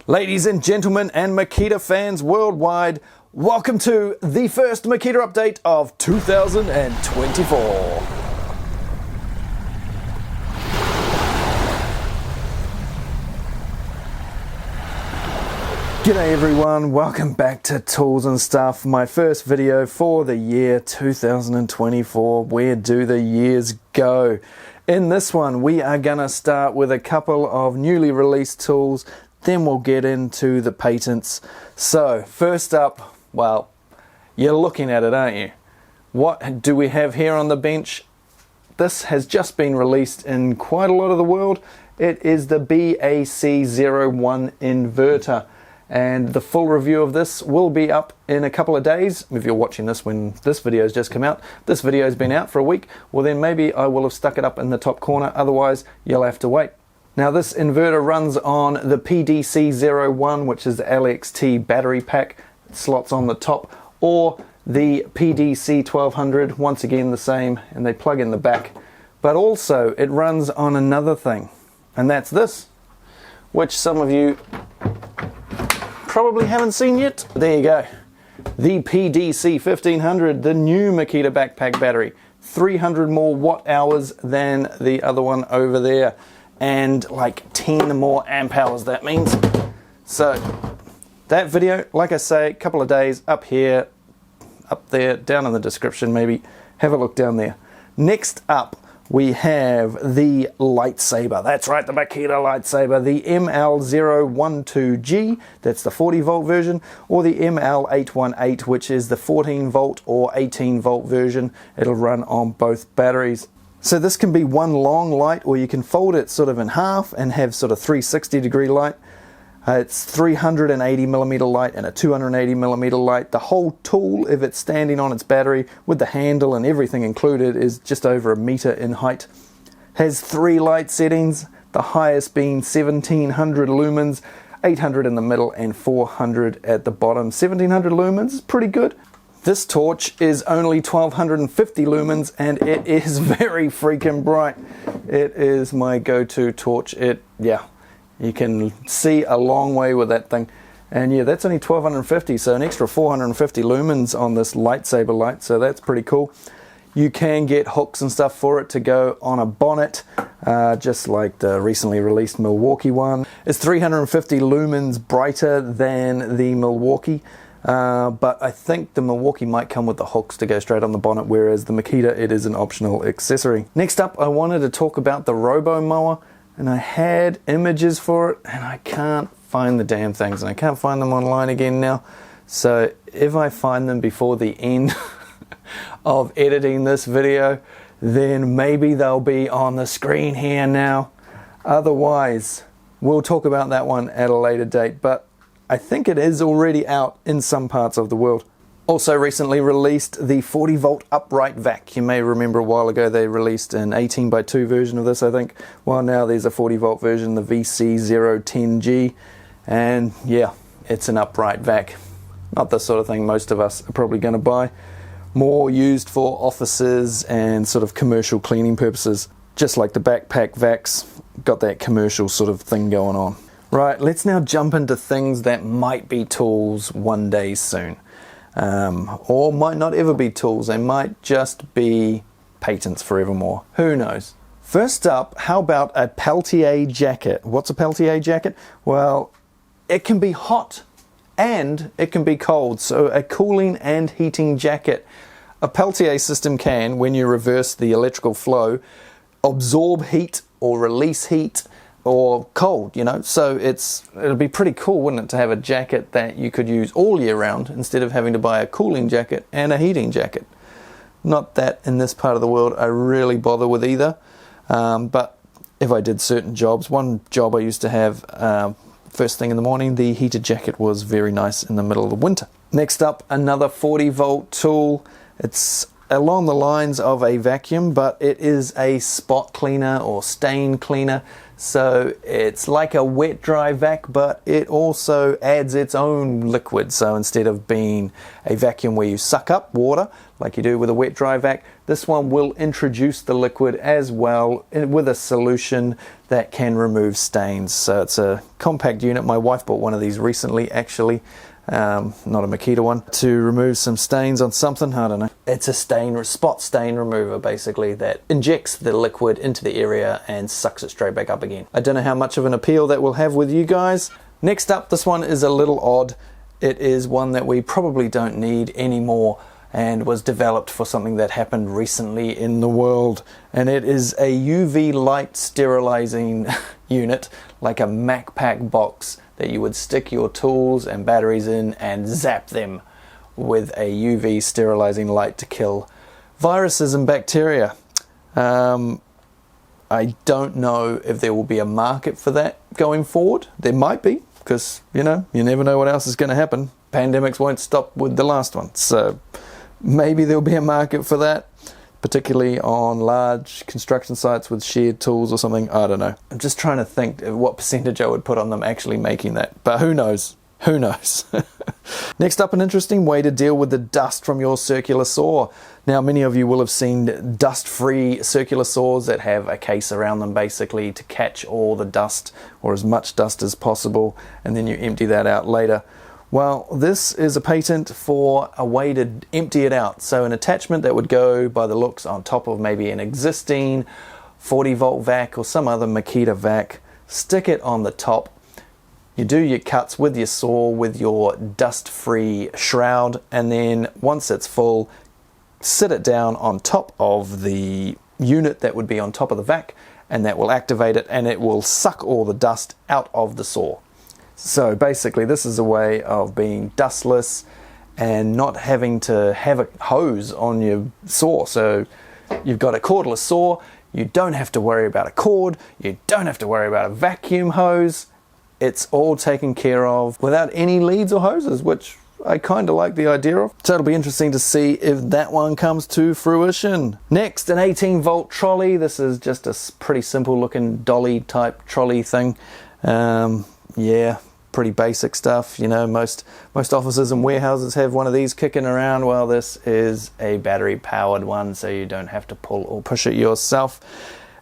Ladies and gentlemen and Makita fans worldwide, welcome to the first Makita update of 2024. G'day everyone, welcome back to Tools and Stuff, my first video for the year 2024. Where do the years go? In this one we are going to start with a couple of newly released tools, then we'll get into the patents. So first up, well, you're looking at it, aren't you? What do we have here on the bench? This has just been released in quite a lot of the world. It is the BC01 Inverter. And the full review of this will be up in a couple of days. If you're watching this when this video has just come out, this video has been out for a week, well then maybe I will have stuck it up in the top corner, otherwise you'll have to wait. Now this inverter runs on the PDC01, which is the LXT battery pack, it slots on the top, or the PDC1200, once again the same, and they plug in the back. But also it runs on another thing, and that's this, which some of you probably haven't seen yet. There you go. The PDC1500, the new Makita backpack battery. 300 more watt hours than the other one over there. And like 10 more amp hours, that means. So that video, like I say, a couple of days up here, up there, down in the description maybe. Have a look down there. Next up, we have the Lightsaber. That's right, the Makita Lightsaber, the ML012G, that's the 40 volt version, or the ML818, which is the 14 volt or 18 volt version. It'll run on both batteries. So this can be one long light, or you can fold it sort of in half and have sort of 360 degree light. It's 380 millimeter light and a 280 millimeter light. The whole tool, if it's standing on its battery with the handle and everything included, is just over 1 meter in height. Has 3 light settings, the highest being 1700 lumens, 800 in the middle and 400 at the bottom. 1700 lumens is pretty good. This torch is only 1250 lumens and it is very freaking bright. It is my go-to torch. Yeah. You can see a long way with that thing. And yeah, that's only 1250, so an extra 450 lumens on this Lightsaber light, so that's pretty cool. You can get hooks and stuff for it to go on a bonnet, just like the recently released Milwaukee one. It's 350 lumens brighter than the Milwaukee, but I think the Milwaukee might come with the hooks to go straight on the bonnet, whereas the Makita, it is an optional accessory. Next up, I wanted to talk about the Robo mower. And I had images for it and I can't find the damn things, and I can't find them online again now. So if I find them before the end of editing this video, then maybe they'll be on the screen here now. Otherwise, we'll talk about that one at a later date, but I think it is already out in some parts of the world. Also recently released the 40 volt Upright Vac. You may remember a while ago they released an 18x2 version of this, I think. Well, now there's a 40 volt version, the BC01G, and yeah, it's an upright vac. Not the sort of thing most of us are probably going to buy. More used for offices and sort of commercial cleaning purposes. Just like the backpack vacs, got that commercial sort of thing going on. Right, let's now jump into things that might be tools one day soon. Or might not ever be tools, they might just be patents forevermore. Who knows? First up, how about a Peltier jacket? What's a Peltier jacket? Well, it can be hot and it can be cold, so a cooling and heating jacket. A Peltier system can, when you reverse the electrical flow, absorb heat or release heat or cold, you know, so it'll be pretty cool, wouldn't it, to have a jacket that you could use all year round instead of having to buy a cooling jacket and a heating jacket. Not that in this part of the world I really bother with either, but if I did certain jobs, one job I used to have, first thing in the morning, the heated jacket was very nice in the middle of the winter. Next up, another 40 volt tool. It's along the lines of a vacuum, but it is a spot cleaner or stain cleaner. So it's like a wet dry vac, but it also adds its own liquid. So instead of being a vacuum where you suck up water like you do with a wet dry vac, this one will introduce the liquid as well with a solution that can remove stains. So it's a compact unit. My wife bought one of these recently, actually. Not a Makita one, to remove some stains on something, I don't know. It's a spot stain remover basically that injects the liquid into the area and sucks it straight back up again. I don't know how much of an appeal that will have with you guys. Next up, this one is a little odd. It is one that we probably don't need anymore and was developed for something that happened recently in the world. And it is a UV light sterilizing unit, like a MacPack box that you would stick your tools and batteries in and zap them with a UV sterilizing light to kill viruses and bacteria. I don't know if there will be a market for that going forward. There might be, because you never know what else is going to happen. Pandemics won't stop with the last one, so maybe there'll be a market for that, particularly on large construction sites with shared tools or something. I don't know. I'm just trying to think of what percentage I would put on them actually making that, but who knows? Who knows? Next up, an interesting way to deal with the dust from your circular saw. Now, many of you will have seen dust-free circular saws that have a case around them basically to catch all the dust, or as much dust as possible, and then you empty that out later. Well, this is a patent for a way to empty it out. So an attachment that would go, by the looks, on top of maybe an existing 40-volt vac or some other Makita vac. Stick it on the top. You do your cuts with your saw with your dust-free shroud, and then once it's full, sit it down on top of the unit that would be on top of the vac, and that will activate it, and it will suck all the dust out of the saw. So basically this is a way of being dustless and not having to have a hose on your saw. So you've got a cordless saw, you don't have to worry about a cord, you don't have to worry about a vacuum hose. It's all taken care of without any leads or hoses, which I kind of like the idea of. So it'll be interesting to see if that one comes to fruition. Next, an 18-volt trolley. This is just a pretty simple looking dolly type trolley thing. Yeah, pretty basic stuff. Most offices and warehouses have one of these kicking around. Well, this is a battery powered one, so you don't have to pull or push it yourself.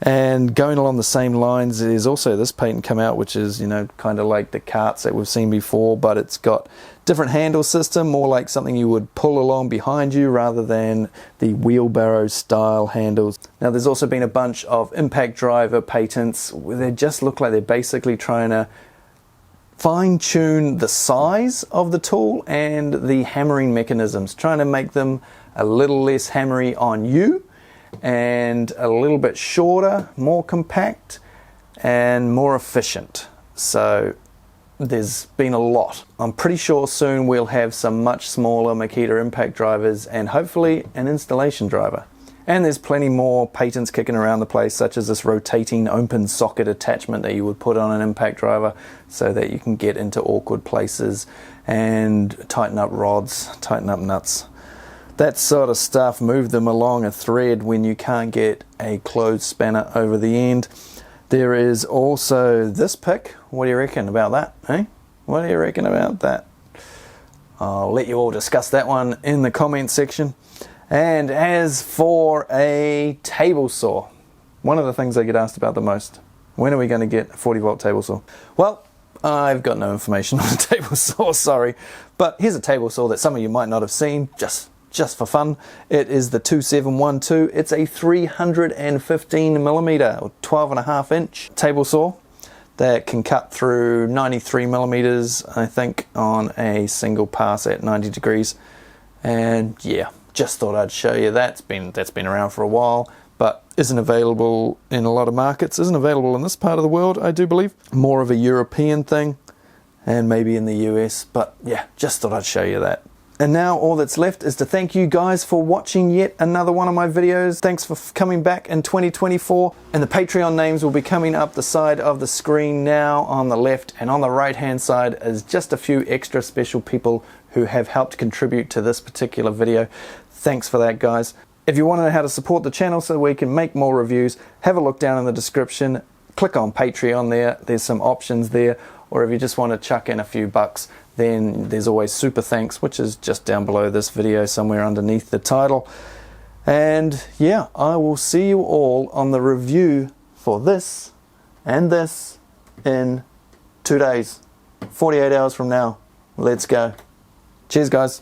And going along the same lines is also this patent come out, which is kind of like the carts that we've seen before, but it's got different handle system, more like something you would pull along behind you rather than the wheelbarrow style handles. Now there's also been a bunch of impact driver patents where they just look like they're basically trying to fine-tune the size of the tool and the hammering mechanisms, trying to make them a little less hammery on you and a little bit shorter, more compact and more efficient. So there's been a lot. I'm pretty sure soon we'll have some much smaller Makita impact drivers and hopefully an installation driver. And there's plenty more patents kicking around the place, such as this rotating open socket attachment that you would put on an impact driver so that you can get into awkward places and tighten up rods, tighten up nuts. That sort of stuff, move them along a thread when you can't get a closed spanner over the end. There is also this pick. What do you reckon about that, eh? What do you reckon about that? I'll let you all discuss that one in the comment section. And as for a table saw, one of the things I get asked about the most, when are we going to get a 40-volt table saw? Well, I've got no information on a table saw, sorry. But here's a table saw that some of you might not have seen, just for fun. It is the 2712. It's a 315mm or 12.5 inch table saw that can cut through 93mm, I think, on a single pass at 90 degrees. And yeah, just thought I'd show you that. That's been around for a while, but isn't available in a lot of markets. Isn't available in this part of the world, I do believe. More of a European thing, and maybe in the US, but yeah, just thought I'd show you that. And now all that's left is to thank you guys for watching yet another one of my videos. Thanks for coming back in 2024. And the Patreon names will be coming up the side of the screen now on the left, and on the right hand side is just a few extra special people who have helped contribute to this particular video. Thanks for that, guys. If you want to know how to support the channel so we can make more reviews, have a look down in the description. click on Patreon there. There's some options there. Or if you just want to chuck in a few bucks, then there's always super thanks, which is just down below this video somewhere underneath the title. And yeah, I will see you all on the review for this and this in 2 days, 48 hours from now. Let's go. Cheers, guys.